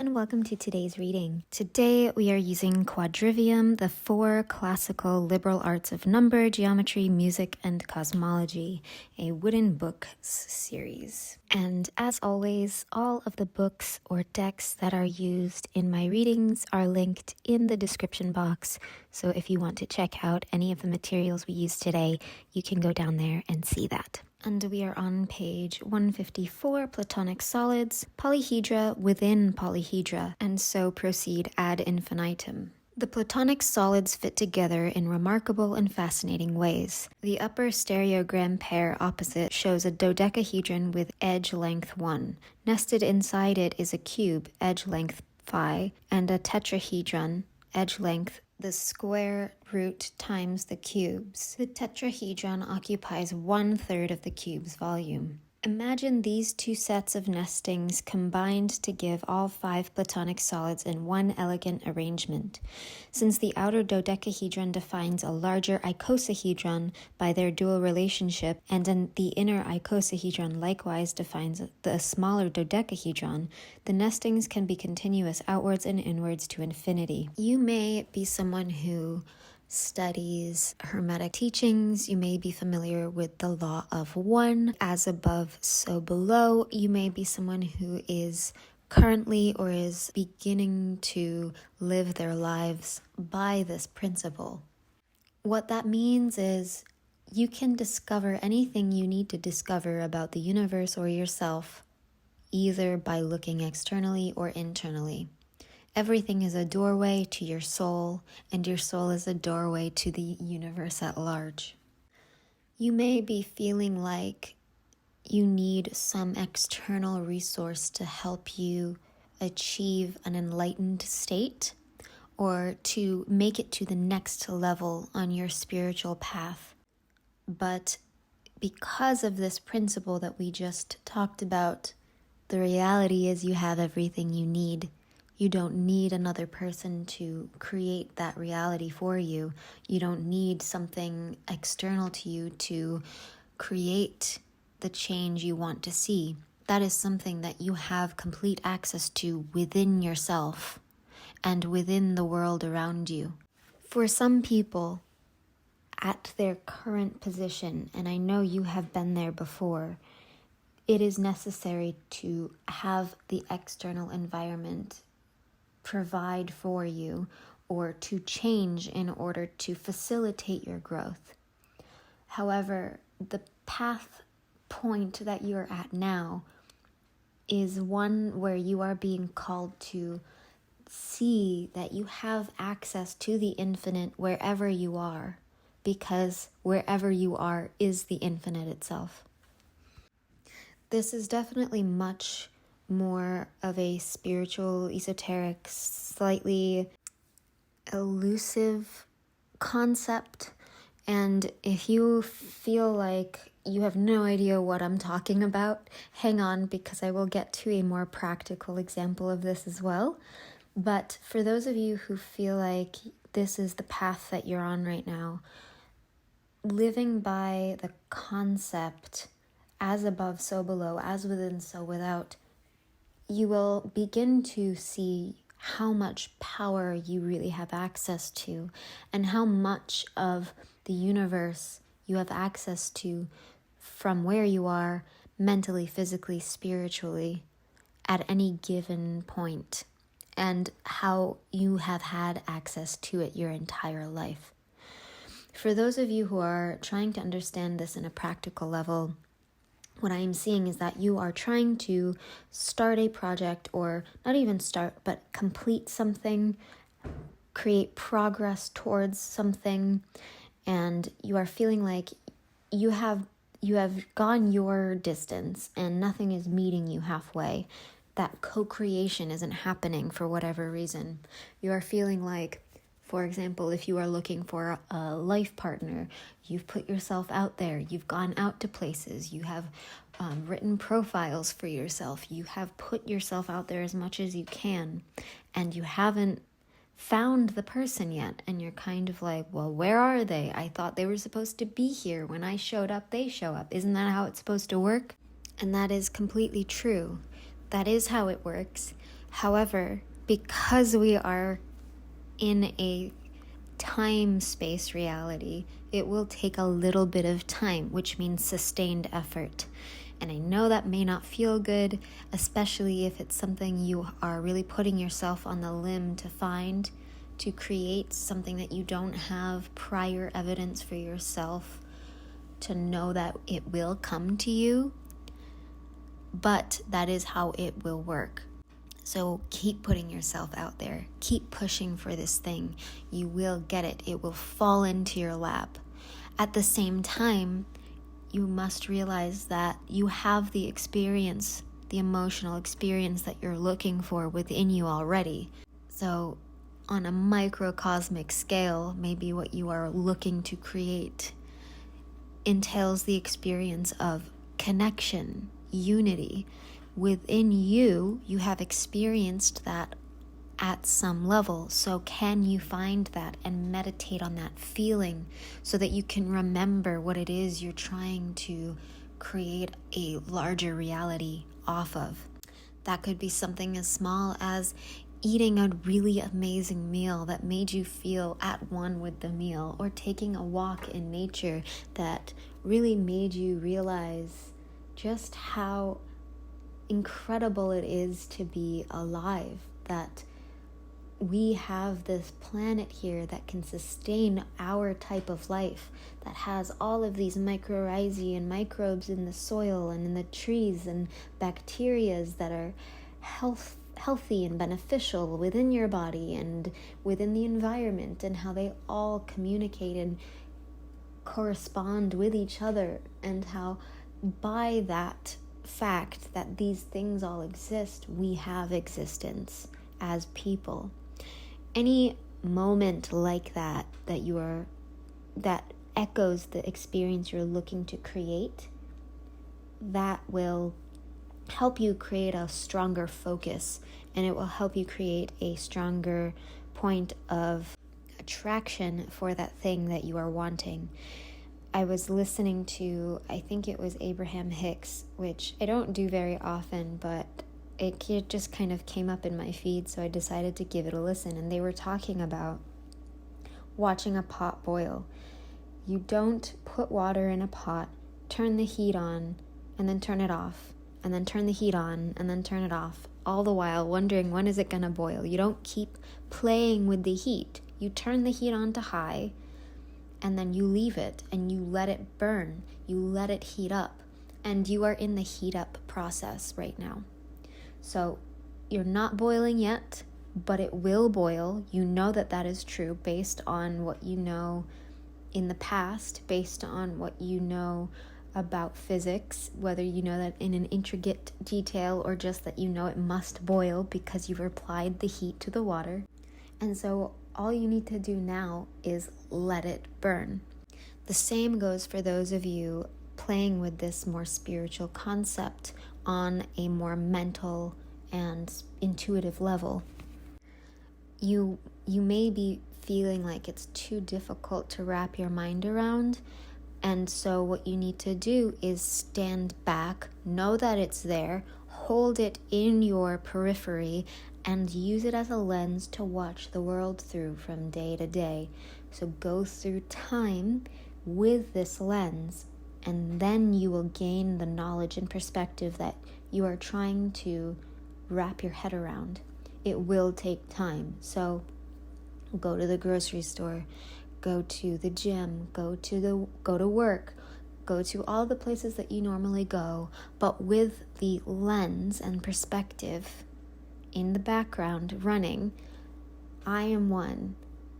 and welcome to today's reading. Today we are using Quadrivium, the 4 classical liberal arts of number, geometry, music, and cosmology, a wooden books series. And as always, all of the books or decks that are used in my readings are linked in the description box. So if you want to check out any of the materials we used today, you can go down there and see that. And we are on page 154, Platonic solids, polyhedra within polyhedra, and so proceed ad infinitum. The Platonic solids fit together in remarkable and fascinating ways. The upper stereogram pair opposite shows a dodecahedron with edge length 1. Nested inside it is a cube, edge length phi, and a tetrahedron, edge length the square root times the cubes. The tetrahedron occupies 1/3 of the cube's volume. Imagine these two sets of nestings combined to give all 5 Platonic solids in one elegant arrangement. Since the outer dodecahedron defines a larger icosahedron by their dual relationship, and the inner icosahedron likewise defines the smaller dodecahedron, the nestings can be continuous outwards and inwards to infinity. You may be someone who studies Hermetic teachings. You may be familiar with the law of one, as above, so below. You may be someone who is currently or is beginning to live their lives by this principle. What that means is you can discover anything you need to discover about the universe or yourself, either by looking externally or internally. Everything is a doorway to your soul, and your soul is a doorway to the universe at large. You may be feeling like you need some external resource to help you achieve an enlightened state or to make it to the next level on your spiritual path. But because of this principle that we just talked about, the reality is you have everything you need. You don't need another person to create that reality for you. You don't need something external to you to create the change you want to see. That is something that you have complete access to within yourself and within the world around you. For some people, at their current position, and I know you have been there before, it is necessary to have the external environment provide for you or to change in order to facilitate your growth. However, the path point that you're at now is one where you are being called to see that you have access to the infinite wherever you are, because wherever you are is the infinite itself. This is definitely much more of a spiritual, esoteric, slightly elusive concept. And if you feel like you have no idea what I'm talking about, hang on, because I will get to a more practical example of this as well. But for those of you who feel like this is the path that you're on right now, living by the concept as above, so below, as within, so without, you will begin to see how much power you really have access to and how much of the universe you have access to from where you are mentally, physically, spiritually at any given point, and how you have had access to it your entire life. For those of you who are trying to understand this in a practical level, what I am seeing is that you are trying to start a project, or not even start, but complete something, create progress towards something, and you are feeling like you have gone your distance and nothing is meeting you halfway. That co-creation isn't happening for whatever reason. You are feeling like, for example, if you are looking for a life partner, you've put yourself out there, you've gone out to places, you have written profiles for yourself, you have put yourself out there as much as you can, and you haven't found the person yet, and you're kind of like, well, where are they? I thought they were supposed to be here. When I showed up, they show up. Isn't that how it's supposed to work? And that is completely true. That is how it works. However, because we are in a time-space reality, it will take a little bit of time, which means sustained effort. And I know that may not feel good, especially if it's something you are really putting yourself on the limb to find, to create something that you don't have prior evidence for yourself to know that it will come to you. But that is how it will work. So keep putting yourself out there. Keep pushing for this thing. You will get it. It will fall into your lap. At the same time, you must realize that you have the experience, the emotional experience that you're looking for within you already. So on a microcosmic scale, maybe what you are looking to create entails the experience of connection, unity. Within you, you have experienced that at some level. So can you find that and meditate on that feeling so that you can remember what it is you're trying to create a larger reality off of? That could be something as small as eating a really amazing meal that made you feel at one with the meal, or taking a walk in nature that really made you realize just how incredible it is to be alive, that we have this planet here that can sustain our type of life, that has all of these mycorrhizae and microbes in the soil and in the trees and bacterias that are healthy and beneficial within your body and within the environment, and how they all communicate and correspond with each other, and how by that fact that these things all exist, we have existence as people. Any moment like that that echoes the experience you're looking to create, that will help you create a stronger focus, and it will help you create a stronger point of attraction for that thing that you are wanting. I was listening to, I think it was Abraham Hicks, which I don't do very often, but it just kind of came up in my feed, so I decided to give it a listen. And they were talking about watching a pot boil. You don't put water in a pot, turn the heat on, and then turn it off, and then turn the heat on, and then turn it off, all the while wondering when is it going to boil. You don't keep playing with the heat. You turn the heat on to high, and then you leave it, and you let it burn. You let it heat up, and you are in the heat up process right now. So you're not boiling yet, but it will boil. You know that that is true based on what you know in the past, based on what you know about physics, whether you know that in an intricate detail or just that you know it must boil because you've applied the heat to the water. And so all you need to do now is let it burn. The same goes for those of you playing with this more spiritual concept on a more mental and intuitive level. You may be feeling like it's too difficult to wrap your mind around, and so what you need to do is stand back, know that it's there, hold it in your periphery, and use it as a lens to watch the world through from day to day. So go through time with this lens, and then you will gain the knowledge and perspective that you are trying to wrap your head around. It will take time. So go to the grocery store, go to the gym, go to work, go to all the places that you normally go, but with the lens and perspective in the background running. I am one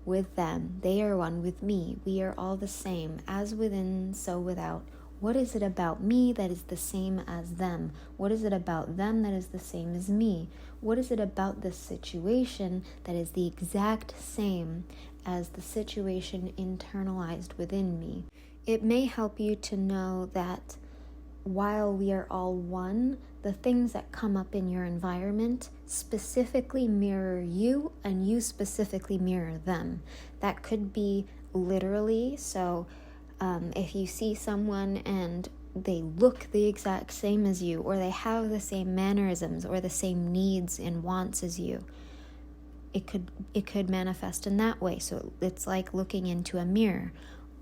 with them. They are one with me. We are all the same, as within, so without. What is it about me that is the same as them? What is it about them that is the same as me? What is it about this situation that is the exact same as the situation internalized within me? It may help you to know that while we are all one, the things that come up in your environment specifically mirror you, and you specifically mirror them. That could be literally, so if you see someone and they look the exact same as you, or they have the same mannerisms or the same needs and wants as you. It could manifest in that way. So it's like looking into a mirror.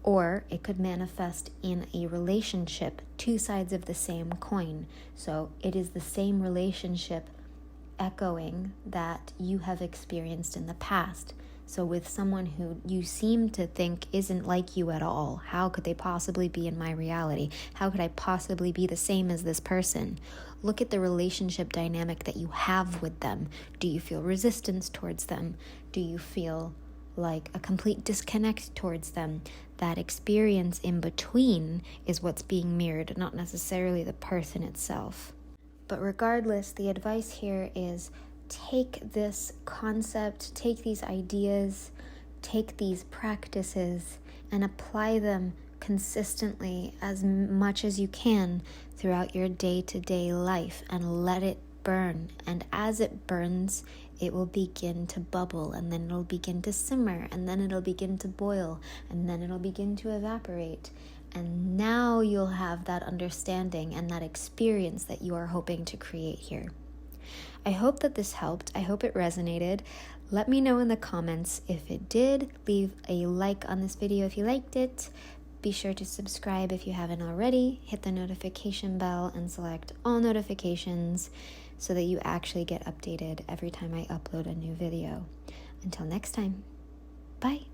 Or it could manifest in a relationship, two sides of the same coin. So it is the same relationship echoing that you have experienced in the past. So with someone who you seem to think isn't like you at all, how could they possibly be in my reality? How could I possibly be the same as this person? Look at the relationship dynamic that you have with them. Do you feel resistance towards them? Do you feel like a complete disconnect towards them? That experience in between is what's being mirrored, not necessarily the person itself. But regardless, the advice here is take this concept, take these ideas, take these practices, and apply them consistently as much as you can throughout your day-to-day life, and let it burn. And as it burns, it will begin to bubble, and then it'll begin to simmer, and then it'll begin to boil, and then it'll begin to evaporate. And now you'll have that understanding and that experience that you are hoping to create here. I hope that this helped. I hope it resonated. Let me know in the comments if it did. Leave a like on this video if you liked it. Be sure to subscribe if you haven't already. Hit the notification bell and select all notifications so that you actually get updated every time I upload a new video. Until next time, bye.